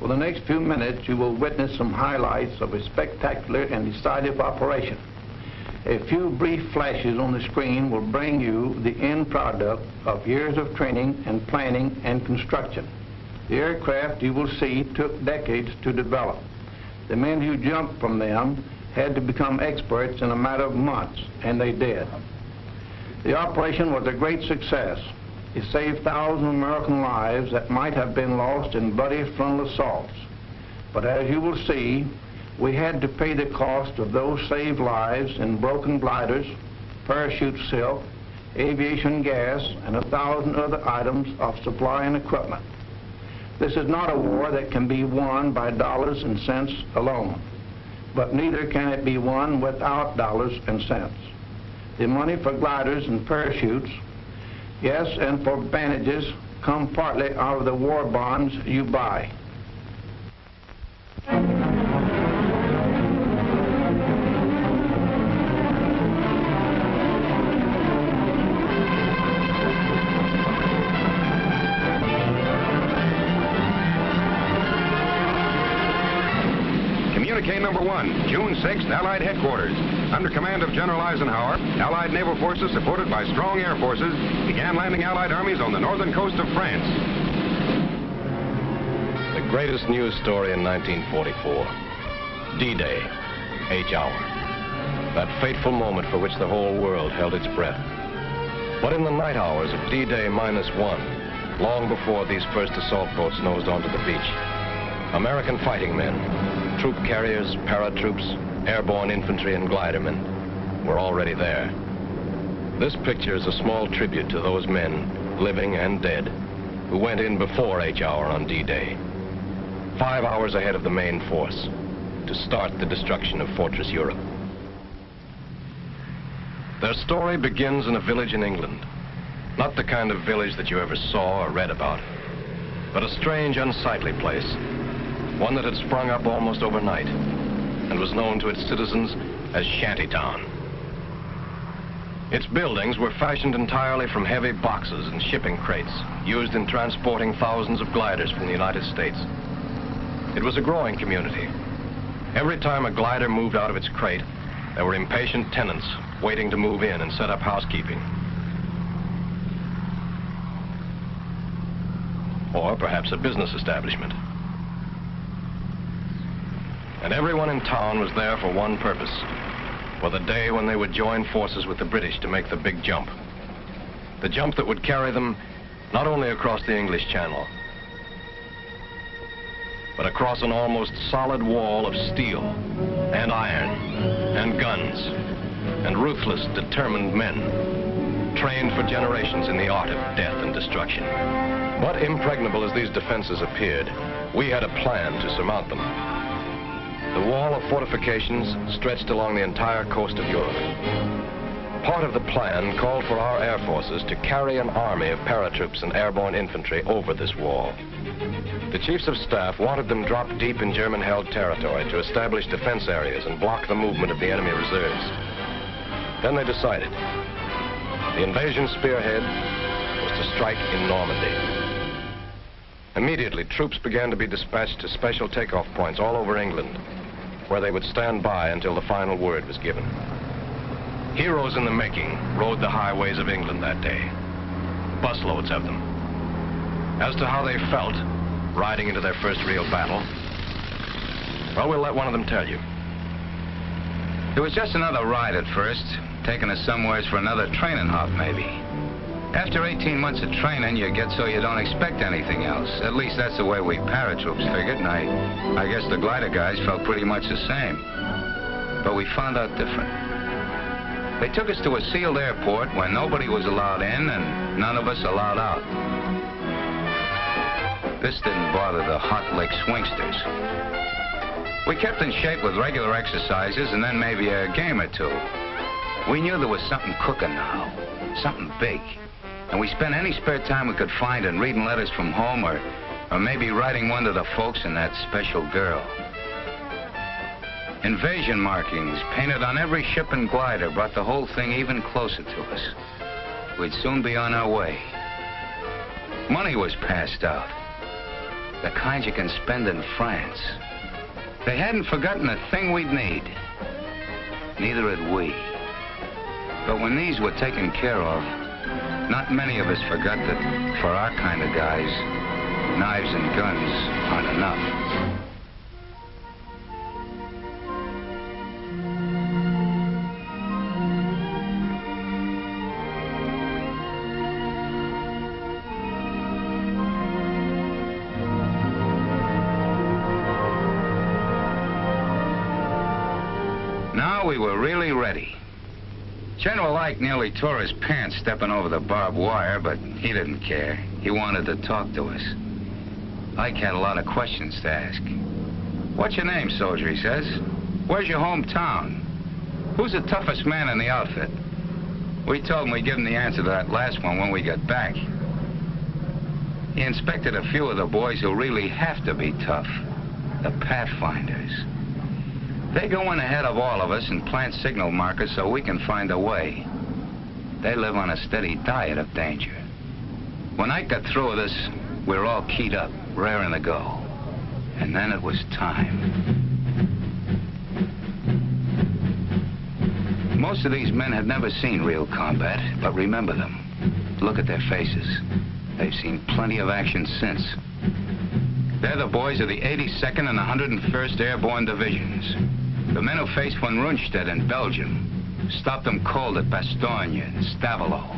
For the next few minutes, you will witness some highlights of a spectacular and decisive operation. A few brief flashes on the screen will bring you the end product of years of training and planning and construction. The aircraft you will see took decades to develop. The men who jumped from them had to become experts in a matter of months, and they did. The operation was a great success. It saved thousands of American lives that might have been lost in bloody frontal assaults. But as you will see, we had to pay the cost of those saved lives in broken gliders, parachute silk, aviation gas, and 1,000 other items of supply and equipment. This is not a war that can be won by dollars and cents alone, but neither can it be won without dollars and cents. The money for gliders and parachutes, yes, and for bandages, come partly out of the war bonds you buy. Communique number 1, June 6th, Allied headquarters. Under command of General Eisenhower, Allied naval forces supported by strong air forces began landing Allied armies on the northern coast of France. The greatest news story in 1944. D-Day, H hour. That fateful moment for which the whole world held its breath. But in the night hours of D-Day -1, long before these first assault boats nosed onto the beach, American fighting men, troop carriers, paratroops, airborne infantry, and glidermen were already there. This picture is a small tribute to those men, living and dead, who went in before H hour on D-Day, 5 hours ahead of the main force, to start the destruction of Fortress Europe. Their story begins in a village in England. Not the kind of village that you ever saw or read about, but a strange, unsightly place. One that had sprung up almost overnight and was known to its citizens as Shantytown. Its buildings were fashioned entirely from heavy boxes and shipping crates used in transporting thousands of gliders from the United States. It was a growing community. Every time a glider moved out of its crate, there were impatient tenants waiting to move in and set up housekeeping. Or perhaps a business establishment. And everyone in town was there for one purpose, for the day when they would join forces with the British to make the big jump. The jump that would carry them not only across the English Channel, but across an almost solid wall of steel and iron and guns and ruthless, determined men, trained for generations in the art of death and destruction. But impregnable as these defenses appeared, we had a plan to surmount them. The wall of fortifications stretched along the entire coast of Europe. Part of the plan called for our air forces to carry an army of paratroops and airborne infantry over this wall. The chiefs of staff wanted them dropped deep in German-held territory to establish defense areas and block the movement of the enemy reserves. Then they decided. The invasion spearhead was to strike in Normandy. Immediately, troops began to be dispatched to special takeoff points all over England, where they would stand by until the final word was given. Heroes in the making rode the highways of England that day. Busloads of them. As to how they felt riding into their first real battle, well, we'll let one of them tell you. It was just another ride at first, taking us somewheres for another training hop, maybe. After 18 months of training, you get so you don't expect anything else. At least that's the way we paratroops figured, and I guess the glider guys felt pretty much the same. But we found out different. They took us to a sealed airport where nobody was allowed in and none of us allowed out. This didn't bother the hot lick swingsters. We kept in shape with regular exercises and then maybe a game or two. We knew there was something cooking now, something big. And we spent any spare time we could find in reading letters from home or maybe writing one to the folks and that special girl. Invasion markings painted on every ship and glider brought the whole thing even closer to us. We'd soon be on our way. Money was passed out. The kind you can spend in France. They hadn't forgotten a thing we'd need. Neither had we. But when these were taken care of, not many of us forgot that for our kind of guys, knives and guns aren't enough. Now we were really ready. General Ike nearly tore his pants stepping over the barbed wire, but he didn't care. He wanted to talk to us. Ike had a lot of questions to ask. What's your name, soldier, he says. Where's your hometown? Who's the toughest man in the outfit? We told him we'd give him the answer to that last one when we got back. He inspected a few of the boys who really have to be tough. The Pathfinders. They go in ahead of all of us and plant signal markers so we can find a way. They live on a steady diet of danger. When Ike got through with us, we were all keyed up, raring to go. And then it was time. Most of these men had never seen real combat, but remember them. Look at their faces. They've seen plenty of action since. They're the boys of the 82nd and 101st Airborne Divisions. The men who faced von Rundstedt in Belgium, stopped them cold at Bastogne and Travle.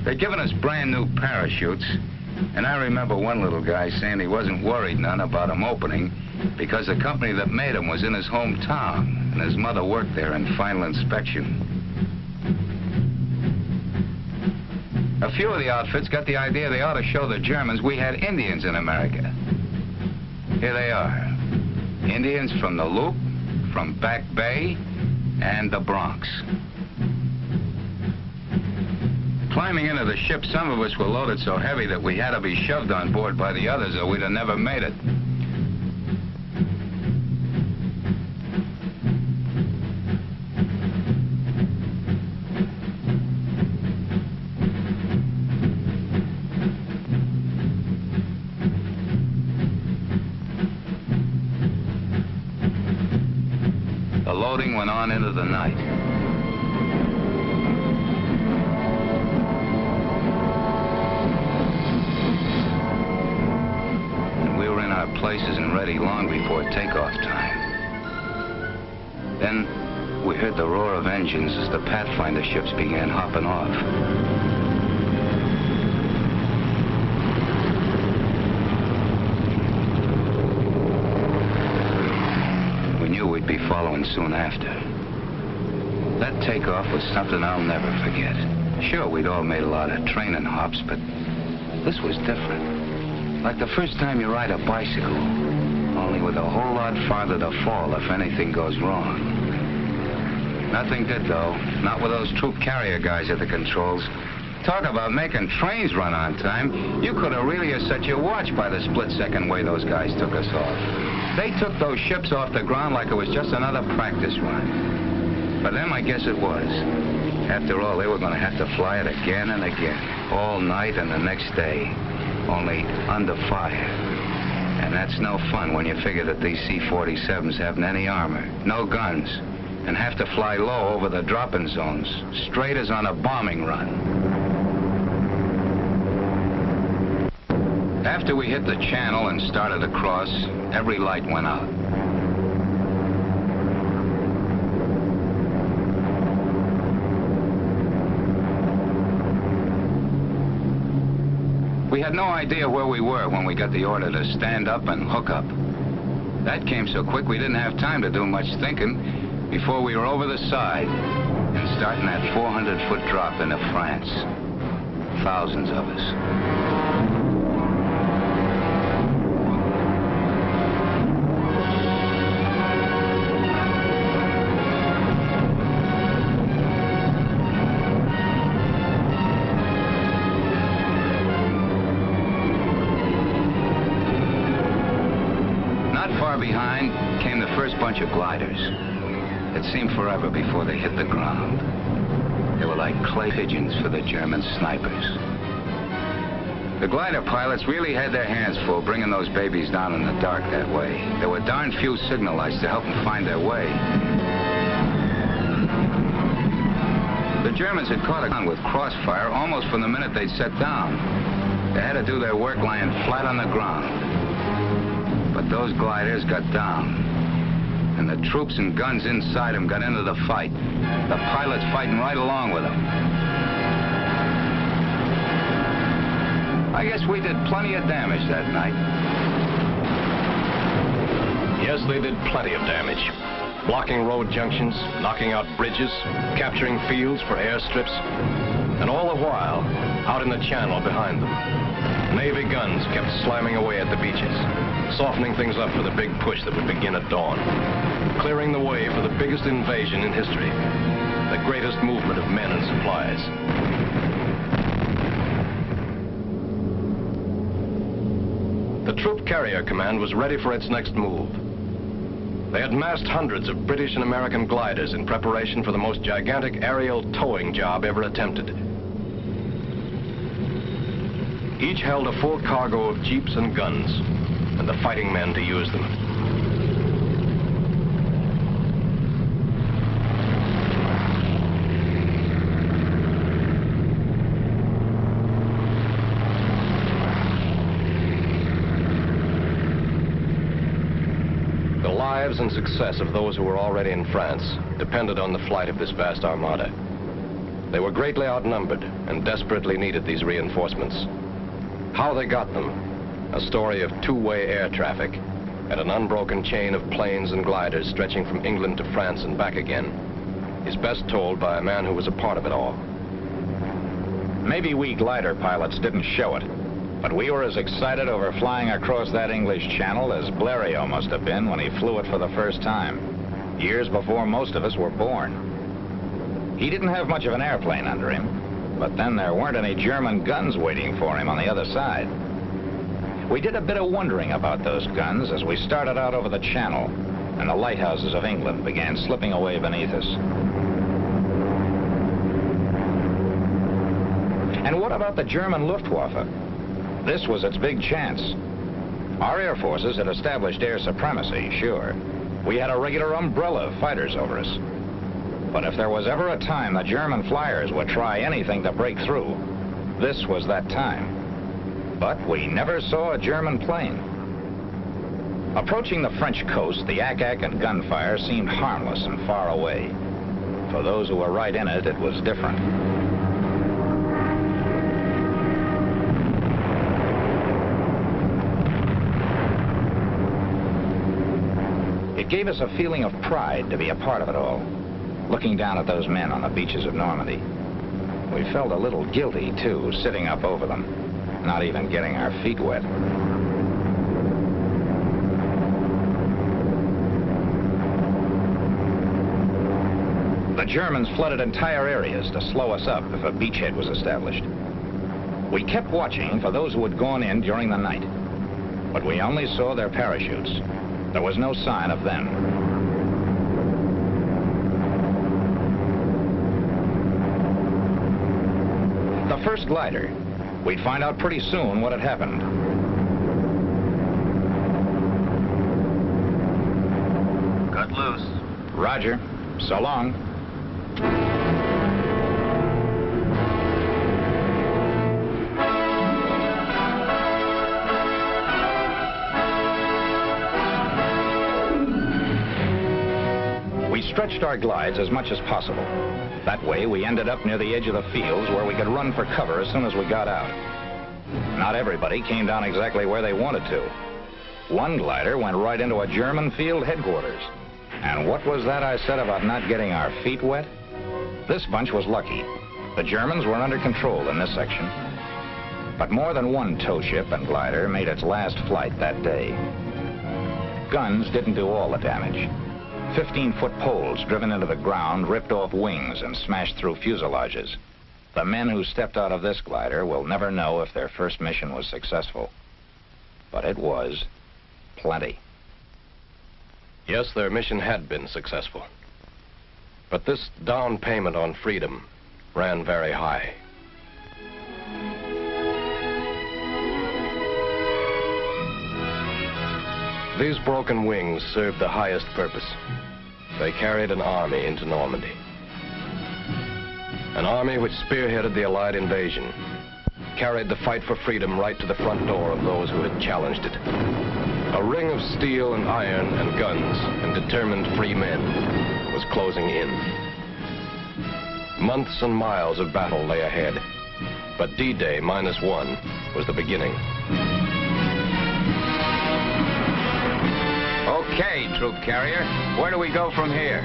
They'd given us brand new parachutes, and I remember one little guy saying he wasn't worried none about them opening because the company that made them was in his hometown, and his mother worked there in final inspection. A few of the outfits got the idea they ought to show the Germans we had Indians in America. Here they are. Indians from the Loop, from Back Bay, and the Bronx. Climbing into the ship, some of us were loaded so heavy that we had to be shoved on board by the others or we'd have never made it. The loading went on into the night. Places and ready long before takeoff time. Then we heard the roar of engines as the Pathfinder ships began hopping off. We knew we'd be following soon after. That takeoff was something I'll never forget. Sure, we'd all made a lot of training hops, but this was different. Like the first time you ride a bicycle, only with a whole lot farther to fall if anything goes wrong. Nothing did, though. Not with those troop carrier guys at the controls. Talk about making trains run on time. You could have really set your watch by the split-second way those guys took us off. They took those ships off the ground like it was just another practice run. For them, I guess it was. After all, they were going to have to fly it again and again, all night and the next day. Only under fire. And that's no fun when you figure that these C-47s haven't any armor, no guns, and have to fly low over the drop-in zones, straight as on a bombing run. After we hit the channel and started across, every light went out. We had no idea where we were when we got the order to stand up and hook up. That came so quick we didn't have time to do much thinking before we were over the side and starting that 400-foot drop into France. thousands of us. Not far behind came the first bunch of gliders. It seemed forever before they hit the ground. They were like clay pigeons for the German snipers. The glider pilots really had their hands full bringing those babies down in the dark that way. There were darn few signal lights to help them find their way. The Germans had caught on with crossfire almost from the minute they'd set down. They had to do their work lying flat on the ground. But those gliders got down. And the troops and guns inside them got into the fight. The pilots fighting right along with them. I guess we did plenty of damage that night. Yes, they did plenty of damage. Blocking road junctions, knocking out bridges, capturing fields for airstrips, and all the while, out in the channel behind them, Navy guns kept slamming away at the beaches, softening things up for the big push that would begin at dawn, clearing the way for the biggest invasion in history, the greatest movement of men and supplies. The Troop Carrier Command was ready for its next move. They had massed hundreds of British and American gliders in preparation for the most gigantic aerial towing job ever attempted. Each held a full cargo of jeeps and guns, and the fighting men to use them. The lives and success of those who were already in France depended on the flight of this vast armada. They were greatly outnumbered and desperately needed these reinforcements. How they got them, a story of two-way air traffic and an unbroken chain of planes and gliders stretching from England to France and back again, is best told by a man who was a part of it all. Maybe we glider pilots didn't show it, but we were as excited over flying across that English Channel as Blériot must have been when he flew it for the first time, years before most of us were born. He didn't have much of an airplane under him, but then there weren't any German guns waiting for him on the other side. We did a bit of wondering about those guns as we started out over the Channel, and the lighthouses of England began slipping away beneath us. And what about the German Luftwaffe? This was its big chance. Our air forces had established air supremacy, sure. We had a regular umbrella of fighters over us. But if there was ever a time the German flyers would try anything to break through, this was that time. But we never saw a German plane. Approaching the French coast, the ack-ack and gunfire seemed harmless and far away. For those who were right in it, it was different. It gave us a feeling of pride to be a part of it all. Looking down at those men on the beaches of Normandy. We felt a little guilty, too, sitting up over them, not even getting our feet wet. The Germans flooded entire areas to slow us up if a beachhead was established. We kept watching for those who had gone in during the night, but we only saw their parachutes. There was no sign of them. The first glider. We'd find out pretty soon what had happened. Cut loose. Roger. So long. We stretched our glides as much as possible. That way, we ended up near the edge of the fields where we could run for cover as soon as we got out. Not everybody came down exactly where they wanted to. One glider went right into a German field headquarters. And what was that I said about not getting our feet wet? This bunch was lucky. The Germans were under control in this section, But more than one tow ship and glider made its last flight that day. Guns didn't do all the damage. 15-foot poles driven into the ground ripped off wings and smashed through fuselages. The men who stepped out of this glider will never know if their first mission was successful. But it was plenty. Yes, their mission had been successful. But this down payment on freedom ran very high. These broken wings served the highest purpose. They carried an army into Normandy. An army which spearheaded the Allied invasion, carried the fight for freedom right to the front door of those who had challenged it. A ring of steel and iron and guns and determined free men was closing in. Months and miles of battle lay ahead, but D-Day -1 was the beginning. Okay, troop carrier, where do we go from here?